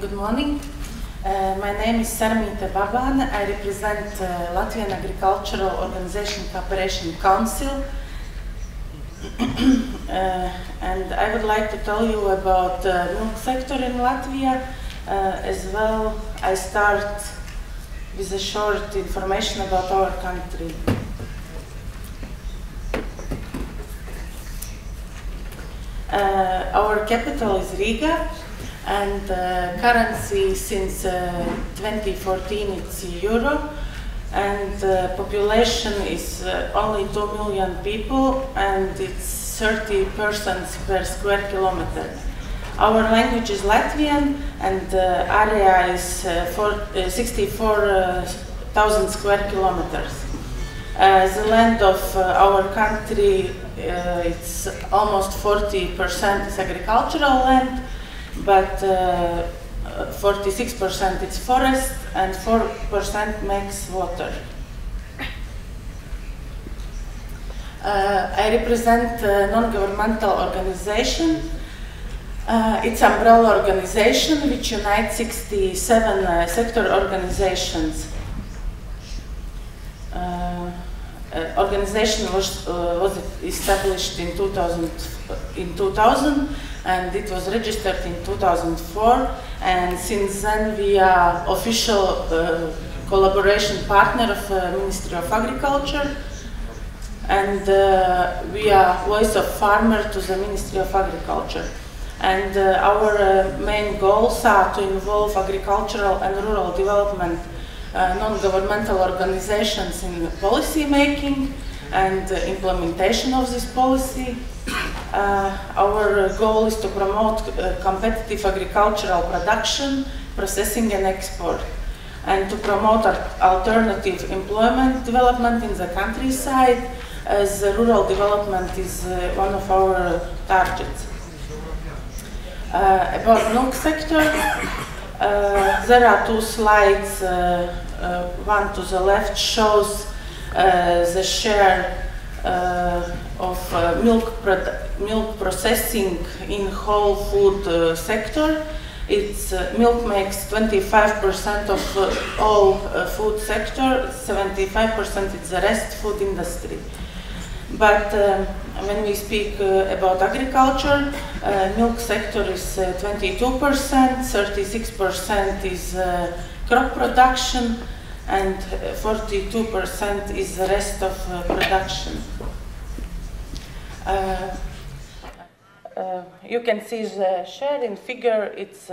Good morning. My name is Sarmite Bабане. I represent Latvian Agricultural Organization Cooperation Council. And I would like to tell you about the milk sector in Latvia. As well, I start with a short information about our country. Our capital is Riga, and currency since 2014 it's euro, and population is only 2 million people, and it's 30 persons per square kilometer. Our language is Latvian, and the area is 64,000 square kilometers. The land of our country, it's almost 40% is agricultural land, but 46% is forest, and 4% makes water. I represent a non-governmental organization. It's an umbrella organization which unites 67 sector organizations. Organization was established in 2000, and it was registered in 2004, and since then we are official collaboration partner of Ministry of Agriculture, and we are voice of farmer to the Ministry of Agriculture. And our main goals are to involve agricultural and rural development non-governmental organizations in policy making and implementation of this policy. Our goal is to promote competitive agricultural production, processing and export, and to promote alternative employment development in the countryside, as rural development is one of our targets. About milk sector, there are two slides. One to the left shows the share of milk processing in whole food sector. Milk makes 25% of all food sector, 75% is the rest food industry. But when we speak about agriculture, milk sector is 22%, 36% is crop production, and 42% is the rest of production. You can see the share in figure. It's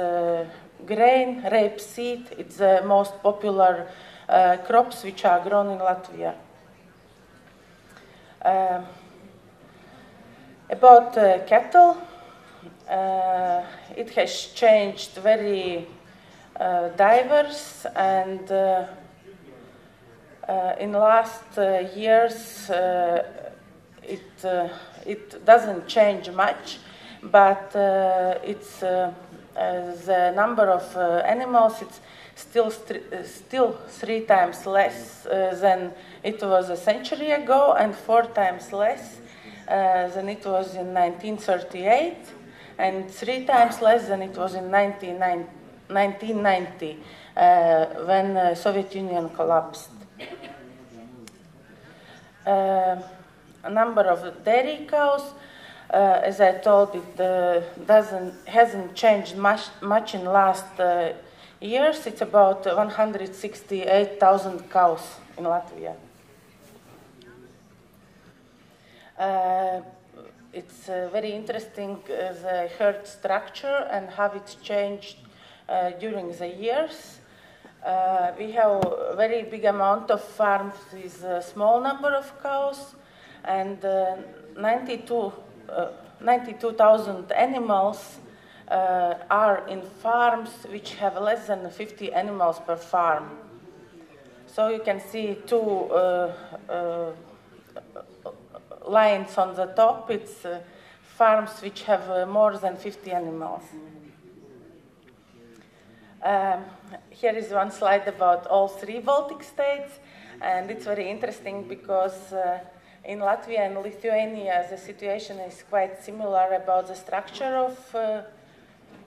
grain, rapeseed. It's the most popular crops which are grown in Latvia. About cattle, it has changed very diverse, and in last years it doesn't change much, but it's the number of animals, it's still 3 times less than it was a century ago, and 4 times less than it was in 1938, and 3 times less than it was in 1990 when the Soviet Union collapsed. A number of dairy cows, as I told, it hasn't changed much in last years. It's about 168,000 cows in Latvia. It's very interesting, the herd structure and how it's changed during the years. We have a very big amount of farms with a small number of cows, and 92,000 animals are in farms which have less than 50 animals per farm. So you can see 2 lines on the top. It's farms which have more than 50 animals. Here is one slide about all 3 Baltic states, and it's very interesting because in Latvia and Lithuania the situation is quite similar about the structure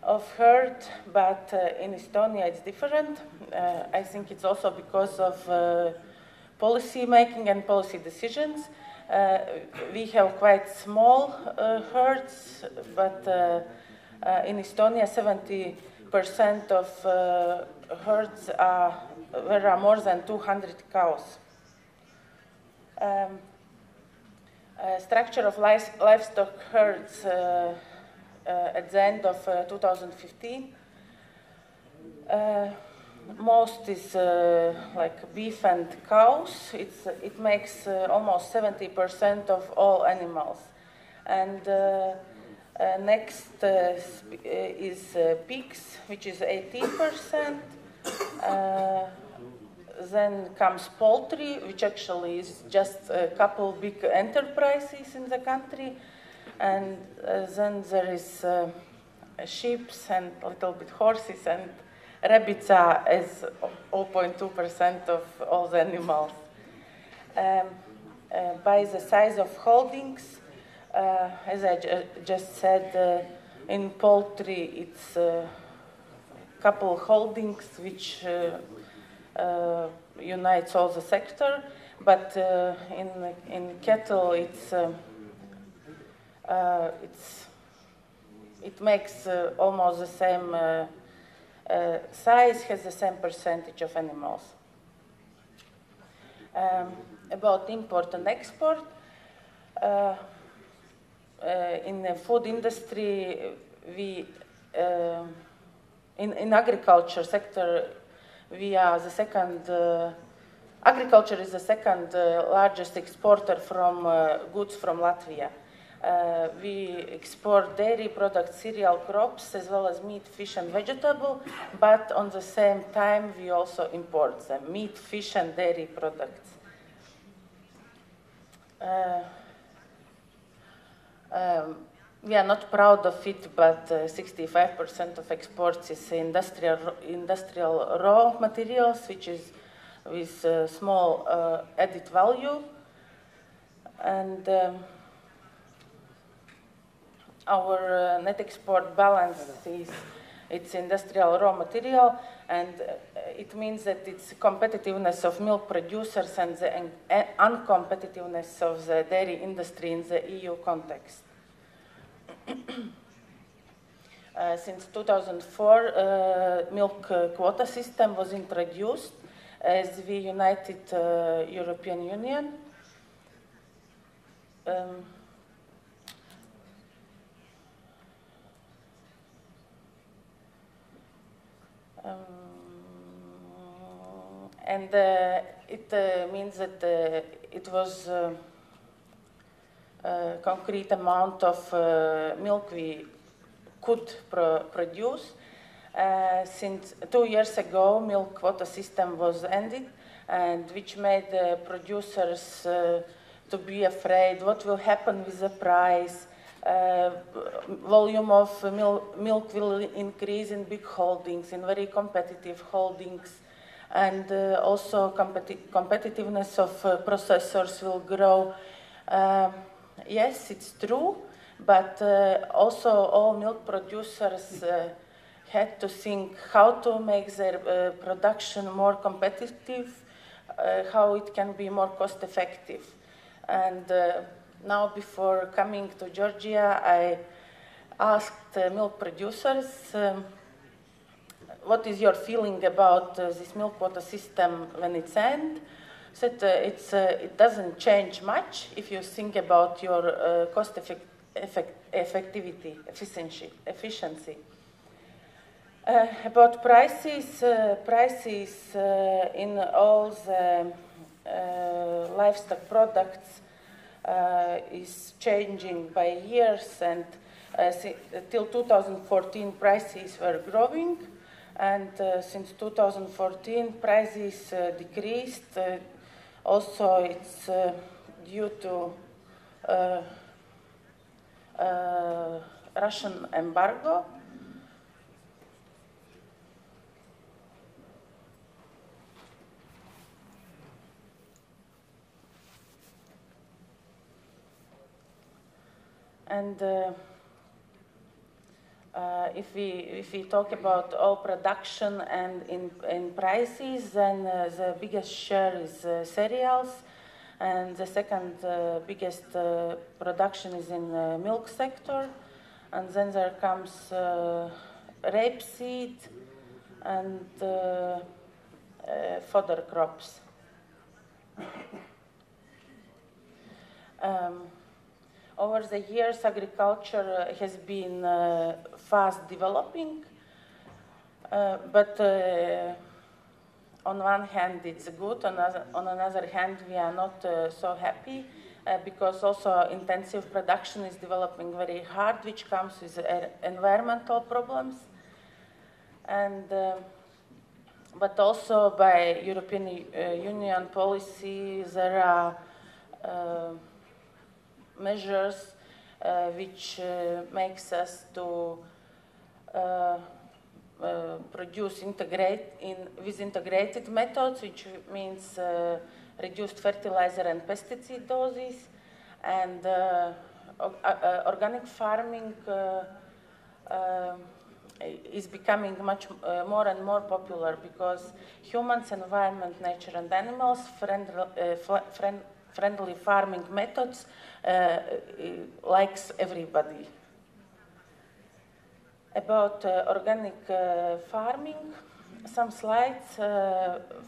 of herd, but in Estonia it's different. I think it's also because of policy making and policy decisions. We have quite small herds, but in Estonia 70% of herds there are more than 200 cows. Structure of livestock herds at the end of 2015. Most is like beef and cows. It makes almost 70% of all animals. And next is pigs, which is 18%. Then comes poultry, which actually is just a couple big enterprises in the country. And then there is sheep and a little bit horses, and rabbits are as 0.2% of all the animals. By the size of holdings, as I just said, in poultry it's a couple holdings which unites all the sector, but in cattle it makes almost the same size, has the same percentage of animals. About import and export, in the food industry, we in agriculture sector, we are the second. Agriculture is the second largest exporter from goods from Latvia. We export dairy products, cereal crops, as well as meat, fish, and vegetable, but on the same time we also import them, meat, fish, and dairy products. We are not proud of it, but 65% of exports is industrial raw materials, which is with small added value. And our net export balance is it's industrial raw material, and it means that it's competitiveness of milk producers and the uncompetitiveness of the dairy industry in the EU context. Since 2004, milk quota system was introduced as we united European Union. And it means that it was a concrete amount of milk we could produce. Since 2 years ago, milk quota system was ended, and which made producers to be afraid what will happen with the price. Volume of milk will increase in big holdings, in very competitive holdings, and also competitiveness of processors will grow. Yes, it's true, but also all milk producers had to think how to make their production more competitive, how it can be more cost effective. And now, before coming to Georgia, I asked milk producers, what is your feeling about this milk quota system when it's end? Said it doesn't change much if you think about your cost effectivity, efficiency. About prices, in all the livestock products is changing by years, and till 2014 prices were growing, and since 2014 prices decreased. Also, it's due to Russian embargo. And If we talk about all production and in prices, then the biggest share is cereals, and the second biggest production is in the milk sector, and then there comes rapeseed and fodder crops. Over the years, agriculture has been fast developing, but on one hand it's good, on another hand we are not so happy, because also intensive production is developing very hard, which comes with environmental problems, and but also by European Union policy there are measures which makes us to produce with integrated methods, which means reduced fertilizer and pesticide doses, and organic farming is becoming much more and more popular, because humans, environment, nature and animals, friendly farming methods likes everybody. About organic farming, some slides.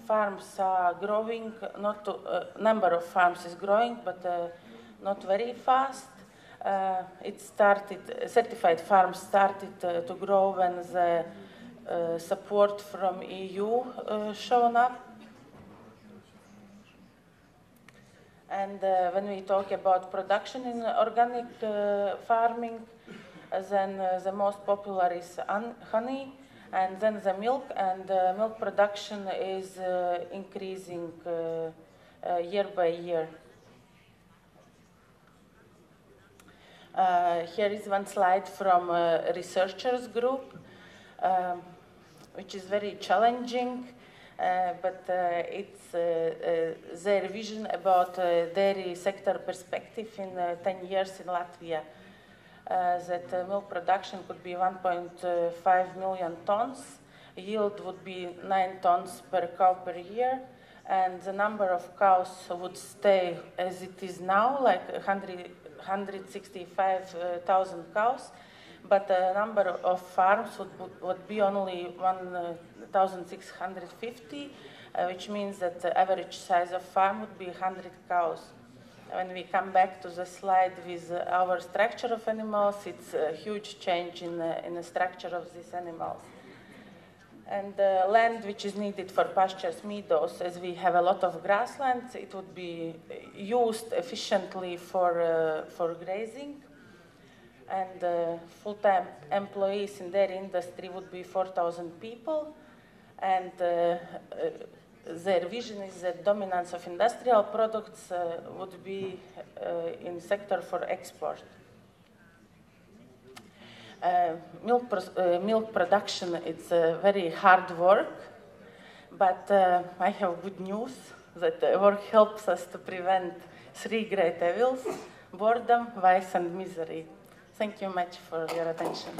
Farms are growing, number of farms is growing, but not very fast. Certified farms started to grow when the support from EU shown up. And when we talk about production in organic farming, then the most popular is honey, and then the milk, and milk production is increasing year by year. Here is one slide from a researchers group, which is very challenging, but it's their vision about dairy sector perspective in 10 years in Latvia. That milk production could be 1.5 million tons, yield would be 9 tons per cow per year, and the number of cows would stay as it is now, like 165,000 cows, but the number of farms would be only 1,650, which means that the average size of farm would be 100 cows. When we come back to the slide with our structure of animals, it's a huge change in the structure of these animals. And the land which is needed for pastures, meadows, as we have a lot of grasslands, it would be used efficiently for grazing. And full-time employees in dairy industry would be 4,000 people. And their vision is that dominance of industrial products would be in sector for export. Milk production is very hard work, but I have good news that work helps us to prevent 3 great evils: boredom, vice, and misery. Thank you much for your attention.